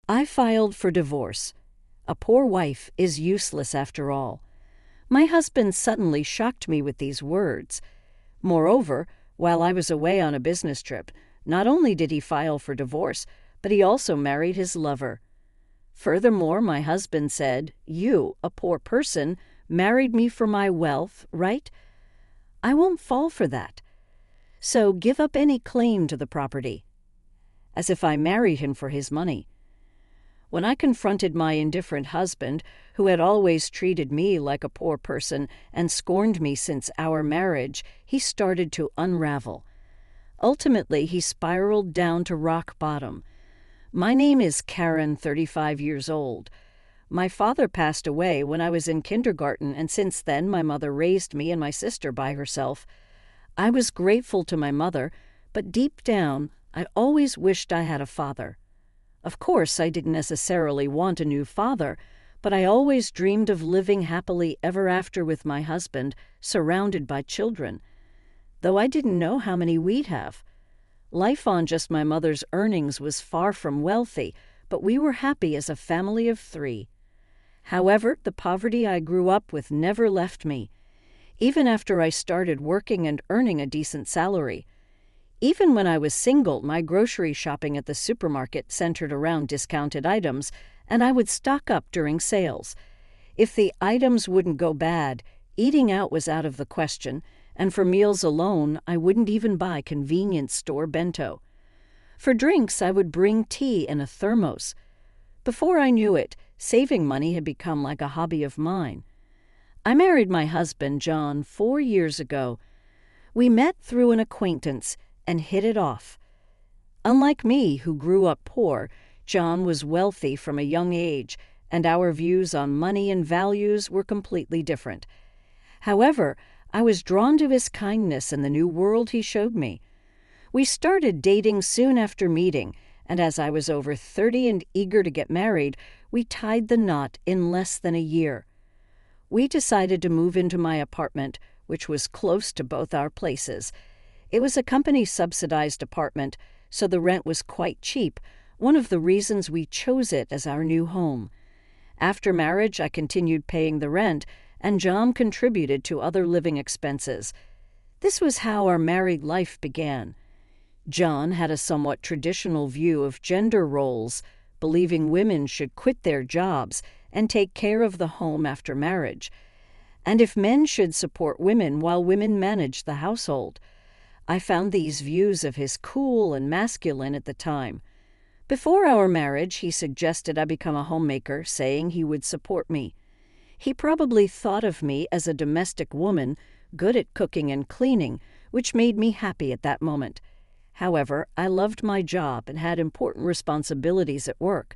I filed for divorce. A poor wife is useless after all. My husband suddenly shocked me with these words. Moreover, while I was away on a business trip, not only did he file for divorce, but he also married his lover. Furthermore, my husband said, "You, a poor person, married me for my wealth, right? I won't fall for that. So give up any claim to the property." As if I married him for his money. When I confronted my indifferent husband, who had always treated me like a poor person and scorned me since our marriage, he started to unravel. Ultimately, he spiraled down to rock bottom. My name is Karen, 35 years old. My father passed away when I was in kindergarten, and since then my mother raised me and my sister by herself. I was grateful to my mother, but deep down, I always wished I had a father. Of course, I didn't necessarily want a new father, but I always dreamed of living happily ever after with my husband, surrounded by children. Though I didn't know how many we'd have. Life on just my mother's earnings was far from wealthy, but we were happy as a family of 3. However, the poverty I grew up with never left me, even after I started working and earning a decent salary. Even when I was single, my grocery shopping at the supermarket centered around discounted items, and I would stock up during sales. If the items wouldn't go bad, eating out was out of the question, and for meals alone, I wouldn't even buy convenience store bento. For drinks, I would bring tea in a thermos. Before I knew it, saving money had become like a hobby of mine. I married my husband, John, 4 years ago. We met through an acquaintance and hit it off. Unlike me, who grew up poor, John was wealthy from a young age, and our views on money and values were completely different. However, I was drawn to his kindness and the new world he showed me. We started dating soon after meeting, and as I was over 30 and eager to get married, we tied the knot in less than a year. We decided to move into my apartment, which was close to both our places. It was a company-subsidized apartment, so the rent was quite cheap, one of the reasons we chose it as our new home. After marriage, I continued paying the rent, and John contributed to other living expenses. This was how our married life began. John had a somewhat traditional view of gender roles, believing women should quit their jobs and take care of the home after marriage, and if men should support women while women managed the household. I found these views of his cool and masculine at the time. Before our marriage, he suggested I become a homemaker, saying he would support me. He probably thought of me as a domestic woman, good at cooking and cleaning, which made me happy at that moment. However, I loved my job and had important responsibilities at work.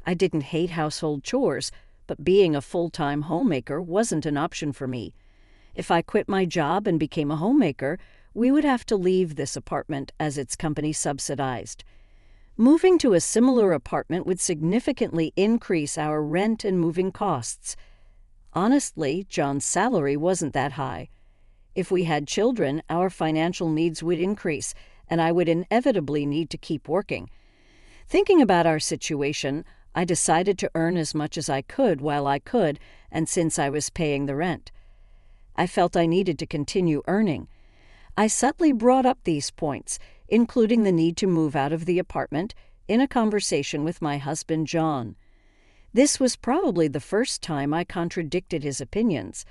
I didn't hate household chores, but being a full-time homemaker wasn't an option for me. If I quit my job and became a homemaker, we would have to leave this apartment as its company subsidized. Moving to a similar apartment would significantly increase our rent and moving costs. Honestly, John's salary wasn't that high. If we had children, our financial needs would increase, and I would inevitably need to keep working. Thinking about our situation, I decided to earn as much as I could while I could, and since I was paying the rent. I felt I needed to continue earning. I subtly brought up these points, including the need to move out of the apartment, in a conversation with my husband, John. This was probably the first time I contradicted his opinions.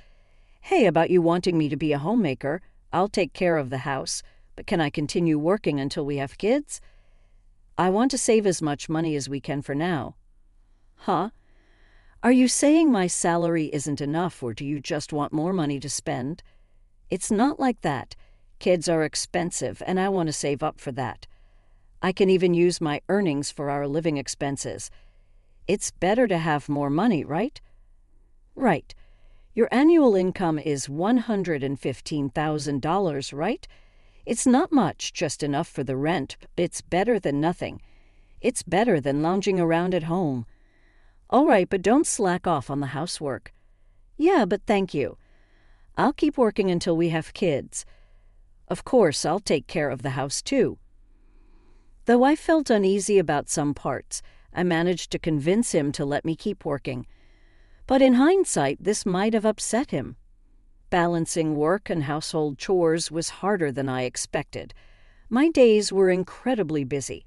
"Hey, about you wanting me to be a homemaker, I'll take care of the house, but can I continue working until we have kids? I want to save as much money as we can for now." "Huh? Are you saying my salary isn't enough, or do you just want more money to spend?" "It's not like that. Kids are expensive, and I want to save up for that. I can even use my earnings for our living expenses. It's better to have more money, right?" "Right. Your annual income is $115,000, right? It's not much, just enough for the rent, but it's better than nothing. It's better than lounging around at home." "All right, but don't slack off on the housework." "Yeah, but thank you. I'll keep working until we have kids. Of course, I'll take care of the house too." Though I felt uneasy about some parts, I managed to convince him to let me keep working. But in hindsight, this might have upset him. Balancing work and household chores was harder than I expected. My days were incredibly busy.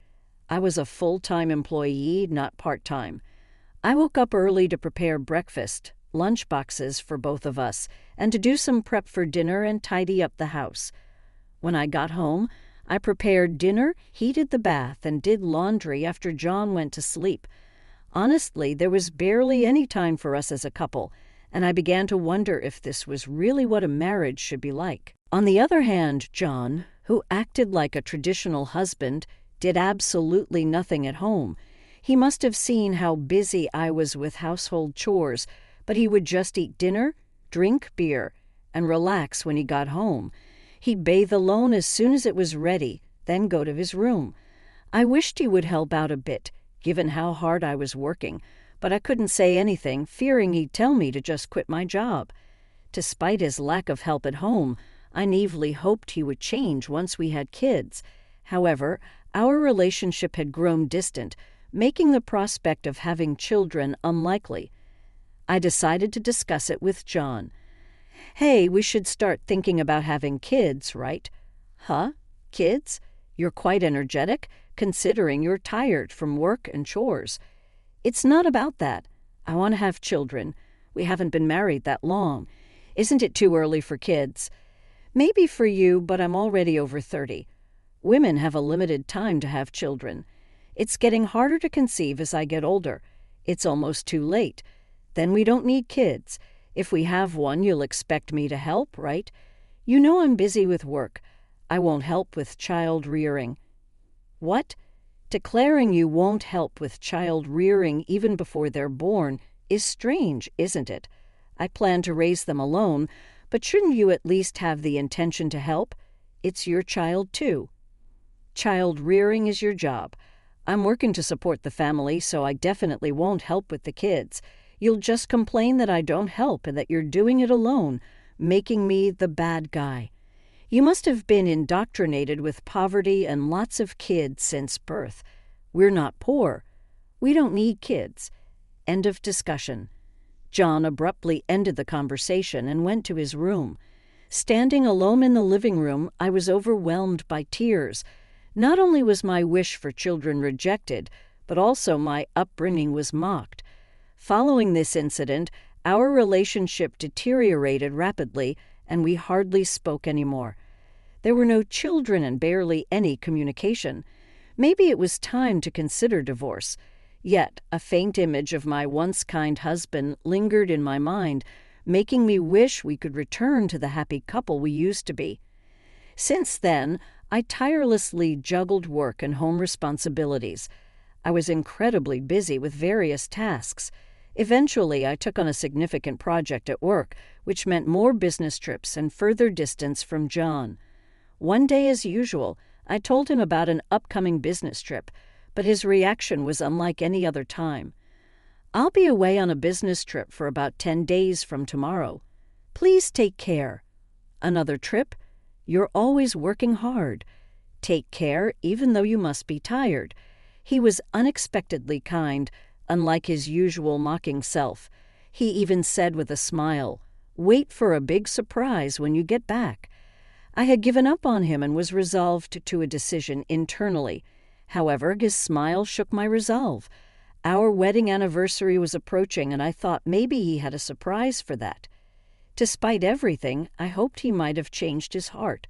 I was a full-time employee, not part-time. I woke up early to prepare breakfast, lunch boxes for both of us, and to do some prep for dinner and tidy up the house. When I got home, I prepared dinner, heated the bath, and did laundry after John went to sleep. Honestly, there was barely any time for us as a couple, and I began to wonder if this was really what a marriage should be like. On the other hand, John, who acted like a traditional husband, did absolutely nothing at home. He must have seen how busy I was with household chores, but he would just eat dinner, drink beer, and relax when he got home. He'd bathe alone as soon as it was ready, then go to his room. I wished he would help out a bit, given how hard I was working, but I couldn't say anything, fearing he'd tell me to just quit my job. Despite his lack of help at home, I naively hoped he would change once we had kids. However, our relationship had grown distant, making the prospect of having children unlikely. I decided to discuss it with John. "Hey, we should start thinking about having kids, right?" "Huh? Kids? You're quite energetic, considering you're tired from work and chores." "It's not about that. I want to have children. We haven't been married that long. Isn't it too early for kids?" "Maybe for you, but I'm already over 30. Women have a limited time to have children. It's getting harder to conceive as I get older. It's almost too late. Then we don't need kids. If we have one, you'll expect me to help, right? You know I'm busy with work. I won't help with child rearing." "What? Declaring you won't help with child rearing even before they're born is strange, isn't it? I plan to raise them alone, but shouldn't you at least have the intention to help? It's your child, too." "Child rearing is your job. I'm working to support the family, so I definitely won't help with the kids. You'll just complain that I don't help and that you're doing it alone, making me the bad guy. You must have been indoctrinated with poverty and lots of kids since birth. We're not poor. We don't need kids." End of discussion. John abruptly ended the conversation and went to his room. Standing alone in the living room, I was overwhelmed by tears. Not only was my wish for children rejected, but also my upbringing was mocked. Following this incident, our relationship deteriorated rapidly, and we hardly spoke anymore. There were no children and barely any communication. Maybe it was time to consider divorce. Yet a faint image of my once kind husband lingered in my mind, making me wish we could return to the happy couple we used to be. Since then, I tirelessly juggled work and home responsibilities. I was incredibly busy with various tasks. Eventually, I took on a significant project at work, which meant more business trips and further distance from John. One day, as usual, I told him about an upcoming business trip, but his reaction was unlike any other time. "I'll be away on a business trip for about 10 days from tomorrow. Please take care." "Another trip? You're always working hard. Take care, even though you must be tired." He was unexpectedly kind, unlike his usual mocking self. He even said with a smile, "Wait for a big surprise when you get back." I had given up on him and was resolved to a decision internally. However, his smile shook my resolve. Our wedding anniversary was approaching, and I thought maybe he had a surprise for that. Despite everything, I hoped he might have changed his heart.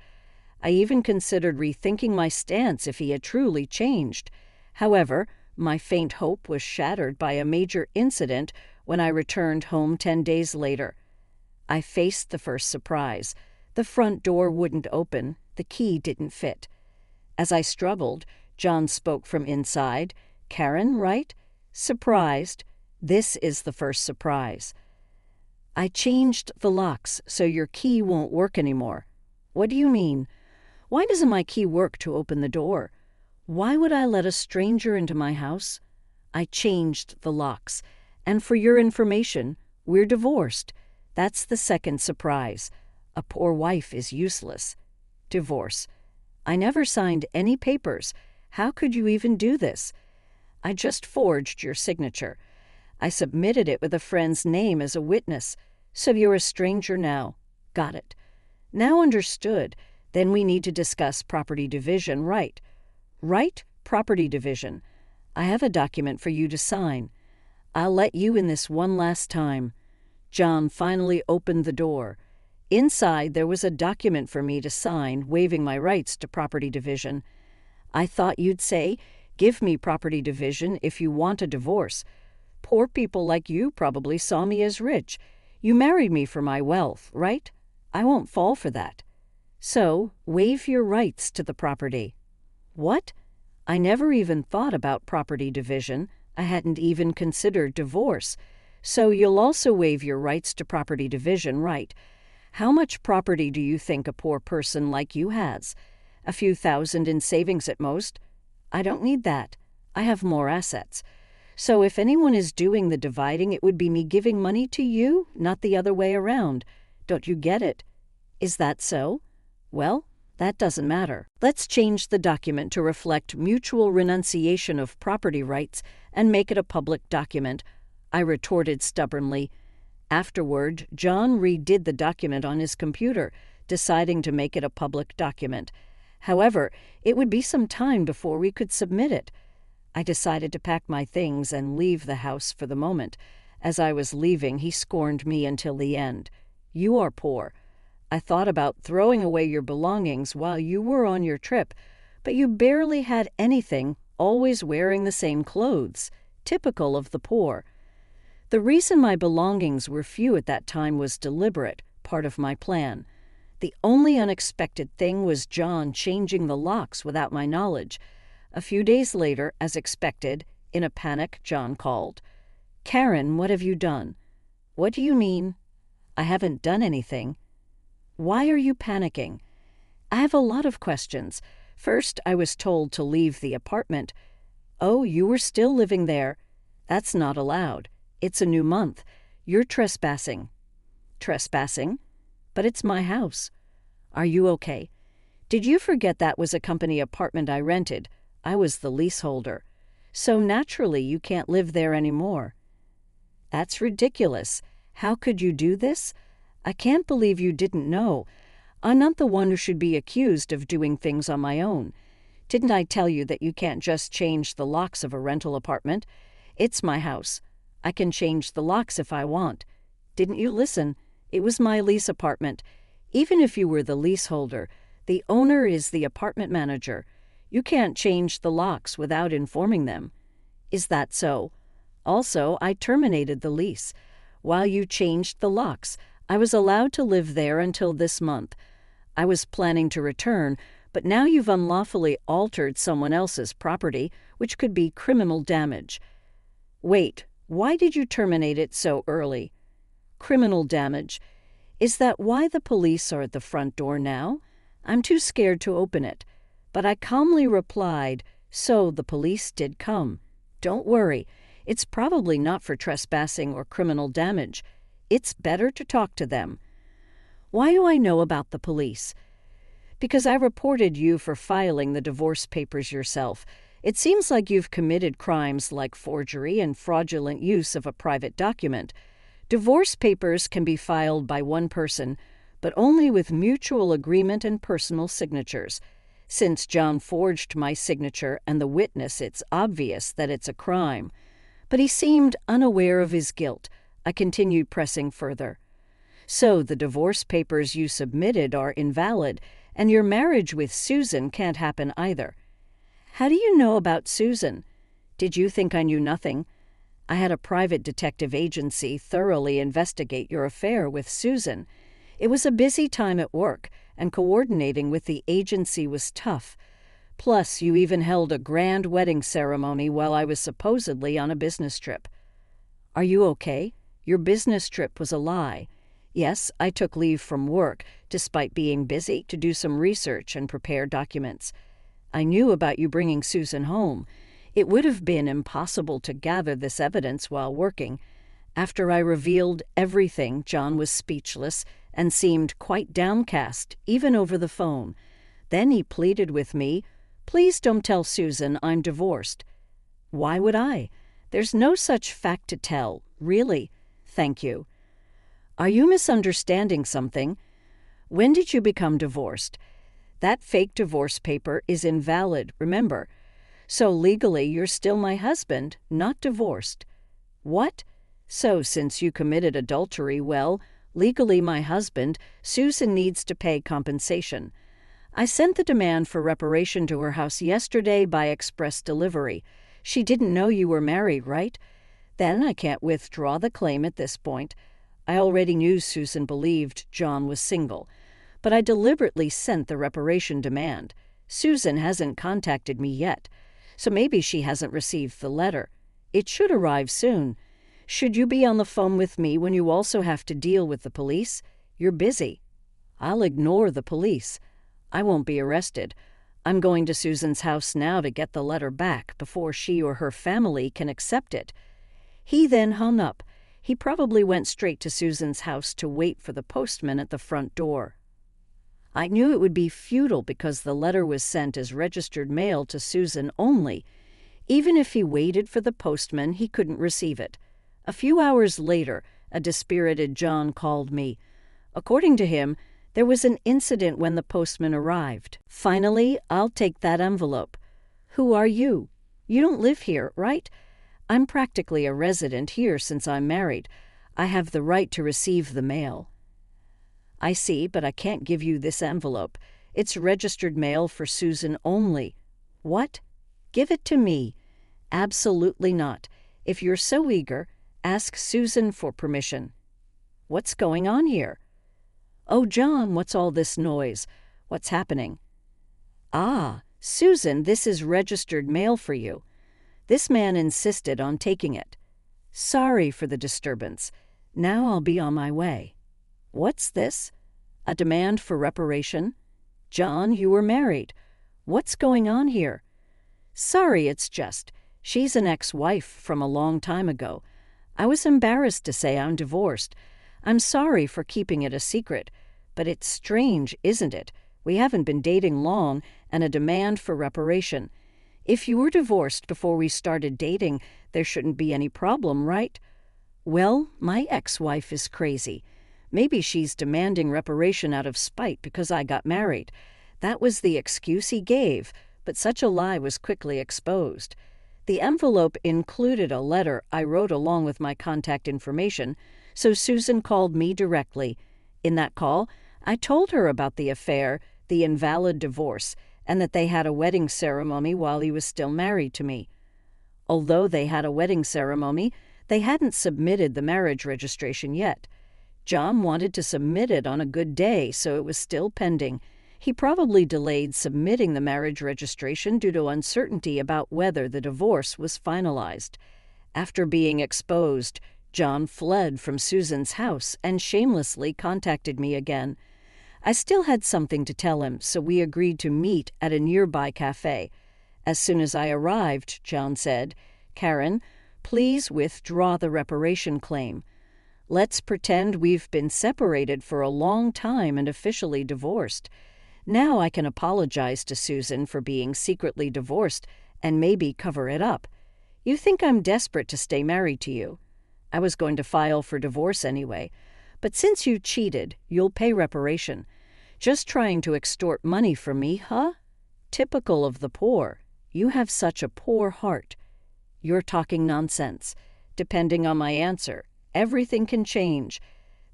I even considered rethinking my stance if he had truly changed. However, my faint hope was shattered by a major incident when I returned home 10 days later. I faced the first surprise. The front door wouldn't open. The key didn't fit. As I struggled, John spoke from inside. "Karen, right?" "Surprised. This is the first surprise." "I changed the locks so your key won't work anymore." "What do you mean? Why doesn't my key work to open the door? Why would I let a stranger into my house?" "I changed the locks. And for your information, we're divorced. That's the second surprise. A poor wife is useless." "Divorce? I never signed any papers. How could you even do this?" I just forged your signature. I submitted it with a friend's name as a witness, so you're a stranger now. Got it. Now understood. Then we need to discuss property division, right? Right? Property division. I have a document for you to sign. I'll let you in this one last time. John finally opened the door. Inside, there was a document for me to sign, waiving my rights to property division. I thought you'd say, give me property division if you want a divorce. Poor people like you probably saw me as rich. You married me for my wealth, right? I won't fall for that. So, waive your rights to the property. What? I never even thought about property division. I hadn't even considered divorce. So you'll also waive your rights to property division, right? How much property do you think a poor person like you has? A few thousand in savings at most? I don't need that. I have more assets. So if anyone is doing the dividing, it would be me giving money to you, not the other way around. Don't you get it? Is that so? Well, that doesn't matter. Let's change the document to reflect mutual renunciation of property rights and make it a public document, I retorted stubbornly. Afterward, John redid the document on his computer, deciding to make it a public document. However, it would be some time before we could submit it. I decided to pack my things and leave the house for the moment. As I was leaving, he scorned me until the end. You are poor. I thought about throwing away your belongings while you were on your trip, but you barely had anything, always wearing the same clothes, typical of the poor. The reason my belongings were few at that time was deliberate, part of my plan. The only unexpected thing was John changing the locks without my knowledge. A few days later, as expected, in a panic, John called. Karen, what have you done? What do you mean? I haven't done anything. Why are you panicking? I have a lot of questions. First, I was told to leave the apartment. Oh, you were still living there. That's not allowed. It's a new month. You're trespassing. Trespassing? But it's my house. Are you okay? Did you forget that was a company apartment I rented? I was the leaseholder. So naturally you can't live there anymore. That's ridiculous. How could you do this? I can't believe you didn't know. I'm not the one who should be accused of doing things on my own. Didn't I tell you that you can't just change the locks of a rental apartment? It's my house. I can change the locks if I want. Didn't you listen? It was my lease apartment. Even if you were the leaseholder, the owner is the apartment manager. You can't change the locks without informing them. Is that so? Also, I terminated the lease. While you changed the locks, I was allowed to live there until this month. I was planning to return, but now you've unlawfully altered someone else's property, which could be criminal damage. Wait, why did you terminate it so early? Criminal damage. Is that why the police are at the front door now? I'm too scared to open it. But I calmly replied, so the police did come. Don't worry, it's probably not for trespassing or criminal damage. It's better to talk to them. Why do I know about the police? Because I reported you for filing the divorce papers yourself. It seems like you've committed crimes like forgery and fraudulent use of a private document. Divorce papers can be filed by one person, but only with mutual agreement and personal signatures. Since John forged my signature and the witness, it's obvious that it's a crime. But he seemed unaware of his guilt. I continued pressing further. So the divorce papers you submitted are invalid, and your marriage with Susan can't happen either. How do you know about Susan? Did you think I knew nothing? I had a private detective agency thoroughly investigate your affair with Susan. It was a busy time at work, and coordinating with the agency was tough. Plus, you even held a grand wedding ceremony while I was supposedly on a business trip. Are you okay? Your business trip was a lie. Yes, I took leave from work, despite being busy, to do some research and prepare documents. I knew about you bringing Susan home. It would have been impossible to gather this evidence while working. After I revealed everything, John was speechless and seemed quite downcast, even over the phone. Then he pleaded with me, "Please don't tell Susan I'm divorced." Why would I? There's no such fact to tell, really. Thank you. Are you misunderstanding something? When did you become divorced? That fake divorce paper is invalid, remember. So legally, you're still my husband, not divorced. What? So since you committed adultery, well, legally my husband, Susan needs to pay compensation. I sent the demand for reparation to her house yesterday by express delivery. She didn't know you were married, right? Then I can't withdraw the claim at this point. I already knew Susan believed John was single, but I deliberately sent the reparation demand. Susan hasn't contacted me yet, so maybe she hasn't received the letter. It should arrive soon. Should you be on the phone with me when you also have to deal with the police? You're busy. I'll ignore the police. I won't be arrested. I'm going to Susan's house now to get the letter back before she or her family can accept it. He then hung up. He probably went straight to Susan's house to wait for the postman at the front door. I knew it would be futile because the letter was sent as registered mail to Susan only. Even if he waited for the postman, he couldn't receive it. A few hours later, a dispirited John called me. According to him, there was an incident when the postman arrived. Finally, I'll take that envelope. Who are you? You don't live here, right? I'm practically a resident here since I'm married. I have the right to receive the mail. I see, but I can't give you this envelope. It's registered mail for Susan only. What? Give it to me. Absolutely not. If you're so eager, ask Susan for permission. What's going on here? Oh, John, what's all this noise? What's happening? Ah, Susan, this is registered mail for you. This man insisted on taking it. Sorry for the disturbance. Now I'll be on my way. What's this? A demand for reparation? John, you were married. What's going on here? Sorry, it's just, she's an ex-wife from a long time ago. I was embarrassed to say I'm divorced. I'm sorry for keeping it a secret, but it's strange, isn't it? We haven't been dating long, and a demand for reparation. If you were divorced before we started dating, there shouldn't be any problem, right? Well, my ex-wife is crazy. Maybe she's demanding reparation out of spite because I got married. That was the excuse he gave, but such a lie was quickly exposed. The envelope included a letter I wrote along with my contact information, so Susan called me directly. In that call, I told her about the affair, the invalid divorce, and that they had a wedding ceremony while he was still married to me. Although they had a wedding ceremony, they hadn't submitted the marriage registration yet. John wanted to submit it on a good day, so it was still pending. He probably delayed submitting the marriage registration due to uncertainty about whether the divorce was finalized. After being exposed, John fled from Susan's house and shamelessly contacted me again. I still had something to tell him, so we agreed to meet at a nearby cafe. As soon as I arrived, John said, "Karen, please withdraw the reparation claim. Let's pretend we've been separated for a long time and officially divorced. Now I can apologize to Susan for being secretly divorced and maybe cover it up. You think I'm desperate to stay married to you. I was going to file for divorce anyway. But since you cheated, you'll pay reparation. Just trying to extort money from me, huh? Typical of the poor. You have such a poor heart. You're talking nonsense. Depending on my answer, everything can change.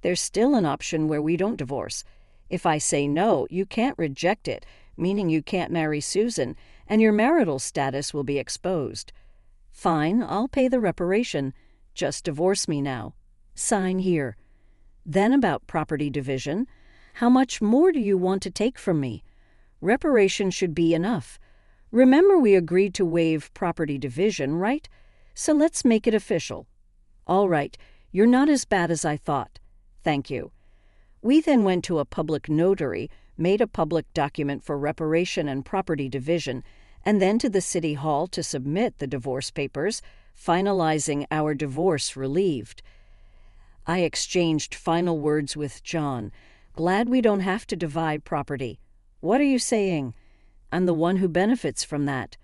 There's still an option where we don't divorce. If I say no, you can't reject it, meaning you can't marry Susan, and your marital status will be exposed. Fine, I'll pay the reparation. Just divorce me now. Sign here. Then about property division. How much more do you want to take from me? Reparation should be enough. Remember we agreed to waive property division, right? So let's make it official. All right, you're not as bad as I thought. Thank you. We then went to a public notary, made a public document for reparation and property division, and then to the city hall to submit the divorce papers, finalizing our divorce relieved. I exchanged final words with John. Glad we don't have to divide property. What are you saying? I'm the one who benefits from that.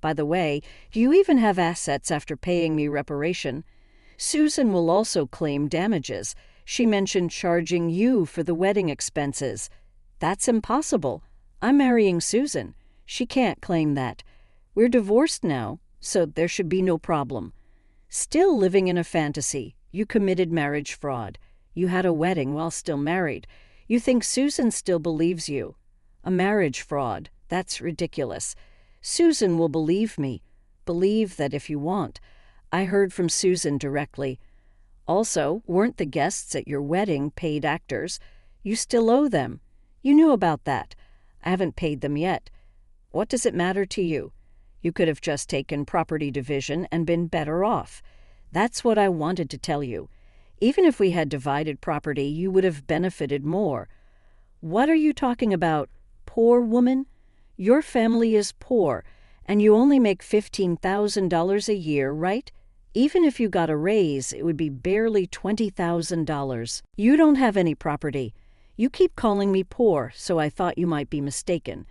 By the way, do you even have assets after paying me reparation? Susan will also claim damages. She mentioned charging you for the wedding expenses. That's impossible. I'm marrying Susan. She can't claim that. We're divorced now, so there should be no problem. Still living in a fantasy. You committed marriage fraud. You had a wedding while still married. You think Susan still believes you. A marriage fraud. That's ridiculous. Susan will believe me. Believe that if you want. I heard from Susan directly. Also, weren't the guests at your wedding paid actors? You still owe them. You knew about that. I haven't paid them yet. What does it matter to you? You could have just taken property division and been better off. That's what I wanted to tell you. Even if we had divided property, you would have benefited more. What are you talking about? Poor woman? Your family is poor, and you only make $15,000 a year, right? Even if you got a raise, it would be barely $20,000. You don't have any property. You keep calling me poor, so I thought you might be mistaken.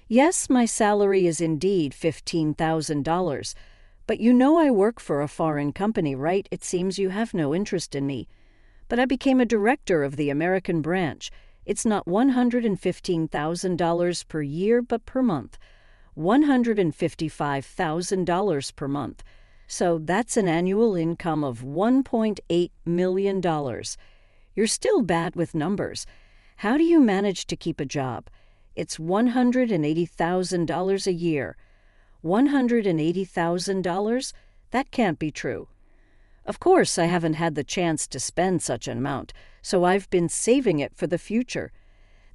Yes, my salary is indeed $15,000, but you know I work for a foreign company, right? It seems you have no interest in me. But I became a director of the American branch. It's not $115,000 per year, but per month. $155,000 per month. So that's an annual income of $1.8 million. You're still bad with numbers. How do you manage to keep a job? It's $180,000 a year. $180,000? That can't be true. Of course, I haven't had the chance to spend such an amount, so I've been saving it for the future.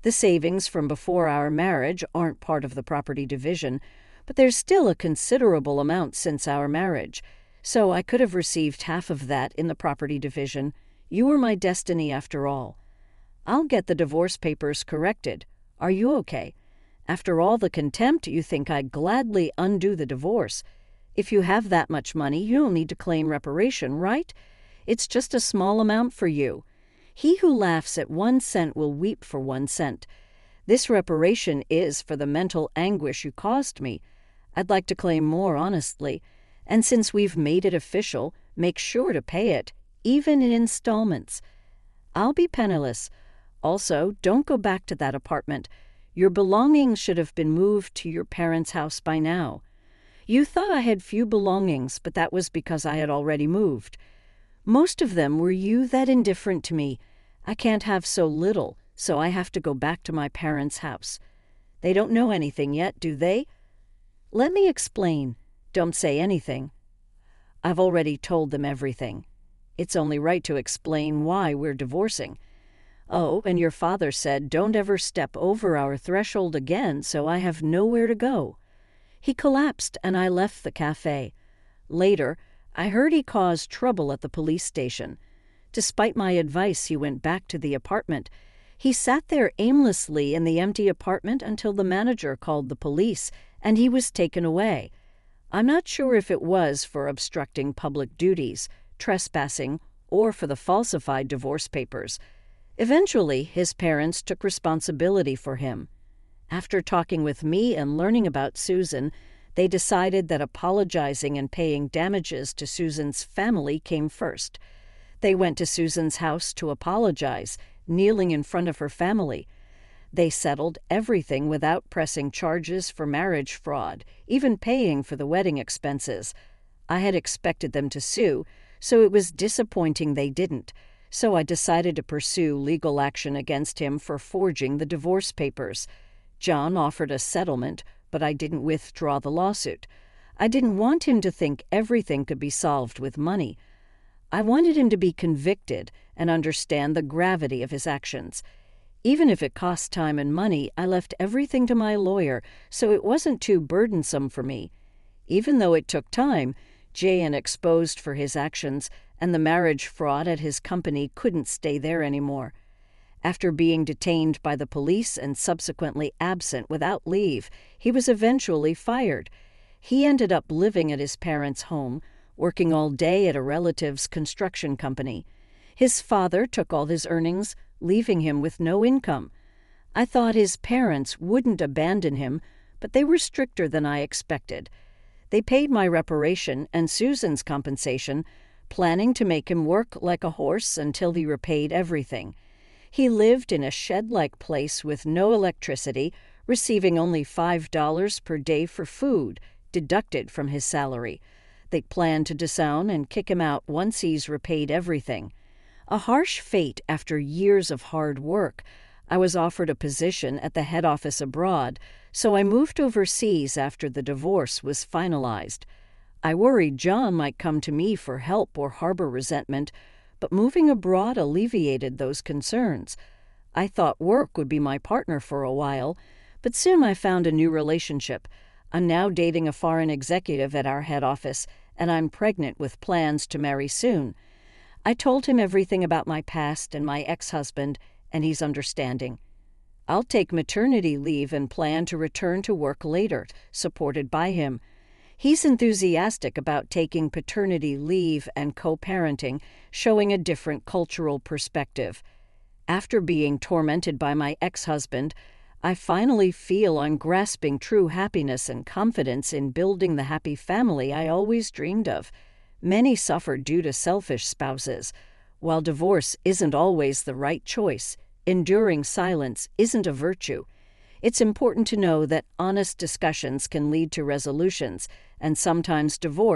The savings from before our marriage aren't part of the property division, but there's still a considerable amount since our marriage, so I could have received half of that in the property division. You were my destiny after all. I'll get the divorce papers corrected. Are you okay? After all the contempt, you think I'd gladly undo the divorce. If you have that much money, you don't need to claim reparation, right? It's just a small amount for you. He who laughs at 1 cent will weep for 1 cent. This reparation is for the mental anguish you caused me. I'd like to claim more, honestly. And since we've made it official, make sure to pay it, even in installments. I'll be penniless. Also, don't go back to that apartment. Your belongings should have been moved to your parents' house by now. You thought I had few belongings, but that was because I had already moved. Most of them were you that indifferent to me. I can't have so little, so I have to go back to my parents' house. They don't know anything yet, do they? Let me explain. Don't say anything. I've already told them everything. It's only right to explain why we're divorcing. Oh, and your father said don't ever step over our threshold again, so I have nowhere to go. He collapsed and I left the cafe. Later, I heard he caused trouble at the police station. Despite my advice, he went back to the apartment. He sat there aimlessly in the empty apartment until the manager called the police, and he was taken away. I'm not sure if it was for obstructing public duties, trespassing, or for the falsified divorce papers. Eventually, his parents took responsibility for him. After talking with me and learning about Susan, they decided that apologizing and paying damages to Susan's family came first. They went to Susan's house to apologize, kneeling in front of her family. They settled everything without pressing charges for marriage fraud, even paying for the wedding expenses. I had expected them to sue, so it was disappointing they didn't. So I decided to pursue legal action against him for forging the divorce papers. John offered a settlement, but I didn't withdraw the lawsuit. I didn't want him to think everything could be solved with money. I wanted him to be convicted and understand the gravity of his actions. Even if it cost time and money, I left everything to my lawyer, so it wasn't too burdensome for me. Even though it took time, J.N. exposed for his actions, and the marriage fraud at his company couldn't stay there anymore. After being detained by the police and subsequently absent without leave, he was eventually fired. He ended up living at his parents' home, working all day at a relative's construction company. His father took all his earnings, leaving him with no income. I thought his parents wouldn't abandon him, but they were stricter than I expected. They paid my reparation and Susan's compensation, planning to make him work like a horse until he repaid everything. He lived in a shed-like place with no electricity, receiving only $5 per day for food, deducted from his salary. They planned to disown and kick him out once he's repaid everything. A harsh fate after years of hard work. I was offered a position at the head office abroad, so I moved overseas after the divorce was finalized. I worried John might come to me for help or harbor resentment, but moving abroad alleviated those concerns. I thought work would be my partner for a while, but soon I found a new relationship. I'm now dating a foreign executive at our head office, and I'm pregnant with plans to marry soon. I told him everything about my past and my ex-husband, and he's understanding. I'll take maternity leave and plan to return to work later, supported by him. He's enthusiastic about taking paternity leave and co-parenting, showing a different cultural perspective. After being tormented by my ex-husband, I finally feel I'm grasping true happiness and confidence in building the happy family I always dreamed of. Many suffer due to selfish spouses. While divorce isn't always the right choice, enduring silence isn't a virtue. It's important to know that honest discussions can lead to resolutions, and sometimes divorce